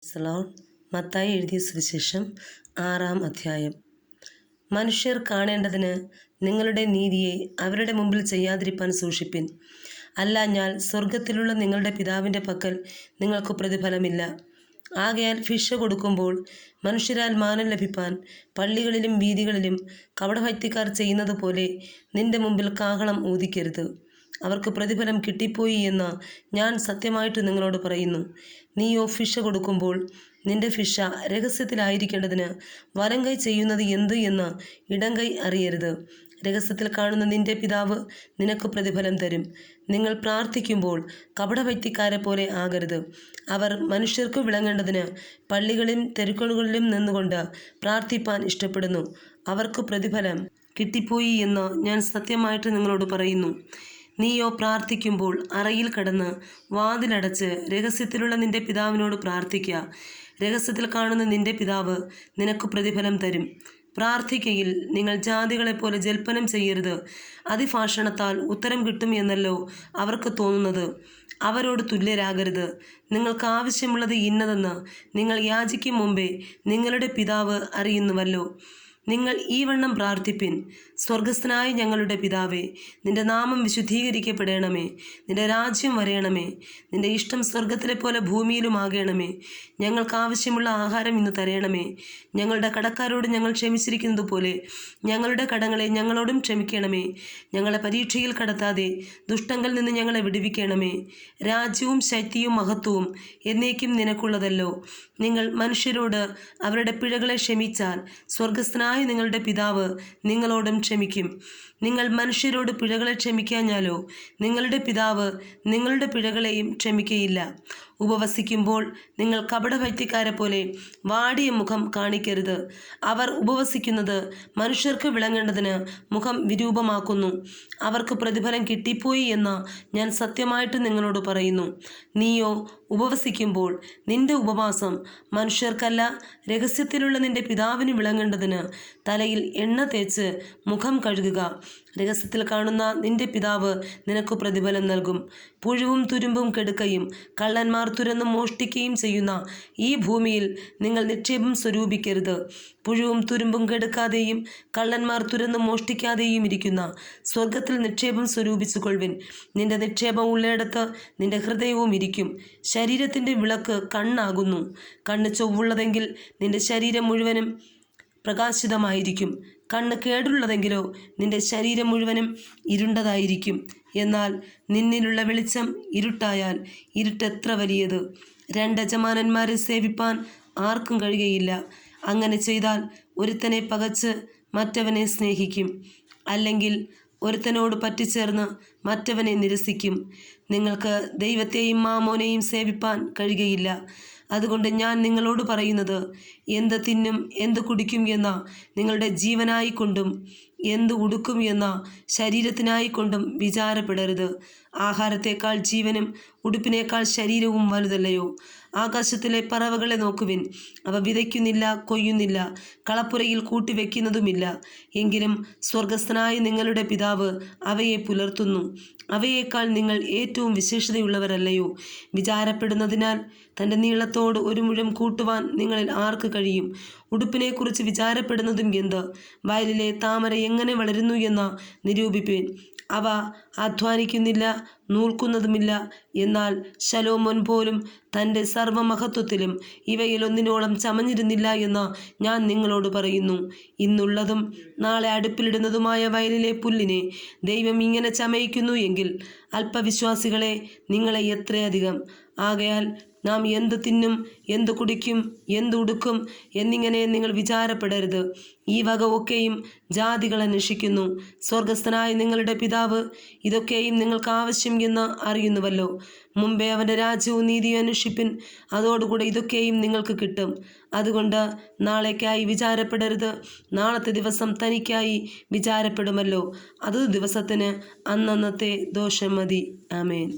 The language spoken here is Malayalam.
സലോൺ മത്തായി എഴുതിയ സുവിശേഷം 6-ാം അധ്യായം. മനുഷ്യർ കാണേണ്ടതിന് നിങ്ങളുടെ നീതിയെ അവരുടെ മുമ്പിൽ ചെയ്യാതിരിപ്പാൻ സൂക്ഷിപ്പിൻ. അല്ലാഞ്ഞാൽ സ്വർഗത്തിലുള്ള നിങ്ങളുടെ പിതാവിൻ്റെ പക്കൽ നിങ്ങൾക്ക് പ്രതിഫലമില്ല. ആകയാൽ ഭിക്ഷ കൊടുക്കുമ്പോൾ മനുഷ്യരാൽ മാനം ലഭിപ്പാൻ പള്ളികളിലും വീഥികളിലും കപടഭക്തിക്കാർ ചെയ്യുന്നത് പോലെ നിന്റെ മുമ്പിൽ കാഹളം ഊതിക്കരുത്. അവർക്ക് പ്രതിഫലം കിട്ടിപ്പോയി എന്ന് ഞാൻ സത്യമായിട്ട് നിങ്ങളോട് പറയുന്നു. നീയോ ഭിക്ഷ കൊടുക്കുമ്പോൾ നിന്റെ ഭിക്ഷ രഹസ്യത്തിലായിരിക്കേണ്ടതിന് വലങ്കൈ ചെയ്യുന്നത് എന്ത് എന്ന് ഇടങ്കൈ അറിയരുത്. രഹസ്യത്തിൽ കാണുന്ന നിന്റെ പിതാവ് നിനക്ക് പ്രതിഫലം തരും. നിങ്ങൾ പ്രാർത്ഥിക്കുമ്പോൾ കപടഭക്തിക്കാരെ പോലെ ആകരുത്. അവർ മനുഷ്യർക്ക് വിളങ്ങേണ്ടതിന് പള്ളികളിലും തെരുക്കളുകളിലും നിന്നുകൊണ്ട് പ്രാർത്ഥിപ്പാൻ ഇഷ്ടപ്പെടുന്നു. അവർക്ക് പ്രതിഫലം കിട്ടിപ്പോയി എന്ന് ഞാൻ സത്യമായിട്ട് നിങ്ങളോട് പറയുന്നു. നീയോ പ്രാർത്ഥിക്കുമ്പോൾ അറയിൽ കടന്ന് വാതിലടച്ച് രഹസ്യത്തിലുള്ള നിന്റെ പിതാവിനോട് പ്രാർത്ഥിക്കുക. രഹസ്യത്തിൽ കാണുന്ന നിന്റെ പിതാവ് നിനക്ക് പ്രതിഫലം തരും. പ്രാർത്ഥിക്കയിൽ നിങ്ങൾ ജാതികളെപ്പോലെ ജൽപ്പനം ചെയ്യരുത്. അതിഭാഷണത്താൽ ഉത്തരം കിട്ടും എന്നല്ലോ അവർക്ക് തോന്നുന്നത്. അവരോട് തുല്യരാകരുത്. നിങ്ങൾക്ക് ആവശ്യമുള്ളത് ഇന്നതെന്ന് നിങ്ങൾ യാചിക്കും മുമ്പേ നിങ്ങളുടെ പിതാവ് അറിയുന്നുവല്ലോ. നിങ്ങൾ ഈ വണ്ണം പ്രാർത്ഥിപ്പിൻ. സ്വർഗസ്ഥനായ ഞങ്ങളുടെ പിതാവേ, നിന്റെ നാമം വിശുദ്ധീകരിക്കപ്പെടണമേ. നിന്റെ രാജ്യം വരയണമേ. നിന്റെ ഇഷ്ടം സ്വർഗത്തിലെ പോലെ ഭൂമിയിലുമാകണമേ. ഞങ്ങൾക്ക് ആവശ്യമുള്ള ആഹാരം ഇന്ന് തരയണമേ. ഞങ്ങളുടെ കടക്കാരോട് ഞങ്ങൾ ക്ഷമിച്ചിരിക്കുന്നത് പോലെ ഞങ്ങളുടെ കടങ്ങളെ ഞങ്ങളോടും ക്ഷമിക്കണമേ. ഞങ്ങളെ പരീക്ഷയിൽ കടത്താതെ ദുഷ്ടങ്ങളിൽ നിന്ന് ഞങ്ങളെ വിടുവിക്കണമേ. രാജ്യവും ശക്തിയും മഹത്വവും എന്നേക്കും നിനക്കുള്ളതല്ലോ. നിങ്ങൾ മനുഷ്യരോട് അവരുടെ പിഴകളെ ക്ഷമിച്ചാൽ സ്വർഗസ്ഥനായ നിങ്ങളുടെ പിതാവ് നിങ്ങളോടും ക്ഷമിക്കും. നിങ്ങൾ മനുഷ്യരോട് പിഴകളെ ക്ഷമിക്കാഞ്ഞാലോ നിങ്ങളുടെ പിതാവ് നിങ്ങളുടെ പിഴകളെയും ക്ഷമിക്കയില്ല. ഉപവസിക്കുമ്പോൾ നിങ്ങൾ കപടഭക്തിക്കാരെ പോലെ വാടിയ മുഖം കാണിക്കരുത്. അവർ ഉപവസിക്കുന്നത് മനുഷ്യർക്ക് വിളങ്ങേണ്ടതിന് മുഖം വിരൂപമാക്കുന്നു. അവർക്ക് പ്രതിഫലം കിട്ടിപ്പോയി എന്ന് ഞാൻ സത്യമായിട്ട് നിങ്ങളോട് പറയുന്നു. നീയോ ഉപവസിക്കുമ്പോൾ നിന്റെ ഉപവാസം മനുഷ്യർക്കല്ല, രഹസ്യത്തിലുള്ള നിന്റെ പിതാവിന് വിളങ്ങേണ്ടതിന് തലയിൽ എണ്ണ തേച്ച് മുഖം കഴുകുക. രഹസ്യത്തിൽ കാണുന്ന നിന്റെ പിതാവ് നിനക്ക് പ്രതിഫലം നൽകും. പുഴുവും തുരുമ്പും കെടുക്കയും കള്ളന്മാർ തുരന്ന് മോഷ്ടിക്കുകയും ചെയ്യുന്ന ഈ ഭൂമിയിൽ നിങ്ങൾ നിക്ഷേപം സ്വരൂപിക്കരുത്. പുഴുവും തുരുമ്പും കെടുക്കാതെയും കള്ളന്മാർ തുരന്ന് മോഷ്ടിക്കാതെയും ഇരിക്കുന്ന സ്വർഗത്തിൽ നിക്ഷേപം സ്വരൂപിച്ചു കൊള്ളുവിൻ. നിന്റെ നിക്ഷേപം ഉള്ളിടത്ത് നിന്റെ ഹൃദയവും ഇരിക്കും. ശരീരത്തിൻ്റെ വിളക്ക് കണ്ണാകുന്നു. കണ്ണ് ചൊവ്വുള്ളതെങ്കിൽ നിന്റെ ശരീരം മുഴുവനും പ്രകാശിതമായിരിക്കും. കണ്ണ് കേടുള്ളതെങ്കിലോ നിന്റെ ശരീരം മുഴുവനും ഇരുണ്ടതായിരിക്കും. എന്നാൽ നിന്നിലുള്ള വെളിച്ചം ഇരുട്ടായാൽ ഇരുട്ട് എത്ര വലിയത്! 2 യജമാനന്മാരെ സേവിപ്പാൻ ആർക്കും കഴിയുകയില്ല. അങ്ങനെ ചെയ്താൽ ഒരുത്തനെ പകച്ച് മറ്റവനെ സ്നേഹിക്കും, അല്ലെങ്കിൽ ഒരുത്തനോട് പറ്റിച്ചേർന്ന് മറ്റവനെ നിരസിക്കും. നിങ്ങൾക്ക് ദൈവത്തെയും മാമോനെയും സേവിപ്പാൻ കഴിയുകയില്ല. അതുകൊണ്ട് ഞാൻ നിങ്ങളോട് പറയുന്നത്, എന്ത് തിന്നും എന്ത് കുടിക്കും എന്ന നിങ്ങളുടെ ജീവനായിക്കൊണ്ടും എന്ത് ഉടുക്കും എന്ന ശരീരത്തിനായിക്കൊണ്ടും വിചാരപ്പെടരുത്. ആഹാരത്തേക്കാൾ ജീവനും ഉടുപ്പിനേക്കാൾ ശരീരവും വലുതല്ലയോ? ആകാശത്തിലെ പറവകളെ നോക്കുവിൻ. അവ വിതയ്ക്കുന്നില്ല, കൊയ്യുന്നില്ല, കളപ്പുരയിൽ കൂട്ടിവെക്കുന്നതുമില്ല. എങ്കിലും സ്വർഗസ്ഥനായ നിങ്ങളുടെ പിതാവ് അവയെ പുലർത്തുന്നു. അവയേക്കാൾ നിങ്ങൾ ഏറ്റവും വിശേഷതയുള്ളവരല്ലയോ? വിചാരപ്പെടുന്നതിനാൽ തൻ്റെ നീളത്തോട് 1 മുഴം കൂട്ടുവാൻ നിങ്ങളിൽ ആർക്ക് കഴിയും? ഉടുപ്പിനെക്കുറിച്ച് വിചാരപ്പെടുന്നതും എന്ത്? വയലിലെ താമര എങ്ങനെ വളരുന്നു എന്ന് നിരൂപിപ്പീൻ. അവ അധ്വാനിക്കുന്നില്ല, നൂൽക്കുന്നതുമില്ല. എന്നാൽ ശലോമോൻ പോലും തൻ്റെ സർവ്വമഹത്വത്തിലും ഇവയിലൊന്നിനോളം ചമഞ്ഞിരുന്നില്ല എന്ന് ഞാൻ നിങ്ങളോട് പറയുന്നു. ഇന്നുള്ളതും നാളെ അടുപ്പിലിടുന്നതുമായ വയലിലെ പുല്ലിനെ ദൈവം ഇങ്ങനെ ചമയിക്കുന്നു എങ്കിൽ അല്പവിശ്വാസികളെ നിങ്ങളെ എത്രയധികം! ആകയാൽ നാം എന്ത് തിന്നും എന്ത് കുടിക്കും എന്ത് ഉടുക്കും എന്നിങ്ങനെ നിങ്ങൾ വിചാരപ്പെടരുത്. ഈ വക ഒക്കെയും ജാതികൾ അന്വേഷിക്കുന്നു. സ്വർഗസ്ഥനായ നിങ്ങളുടെ പിതാവ് ഇതൊക്കെയും നിങ്ങൾക്ക് ആവശ്യം എന്ന് അറിയുന്നുവല്ലോ. മുമ്പേ അവൻ്റെ രാജ്യവും നീതിയും അന്വേഷിപ്പിൻ, അതോടുകൂടെ ഇതൊക്കെയും നിങ്ങൾക്ക് കിട്ടും. അതുകൊണ്ട് നാളേക്കായി വിചാരപ്പെടരുത്. നാളത്തെ ദിവസം തനിക്കായി വിചാരപ്പെടുമല്ലോ. അത് ദിവസത്തിന് അന്നന്നത്തെ ദോഷം മതി. ആമേൻ.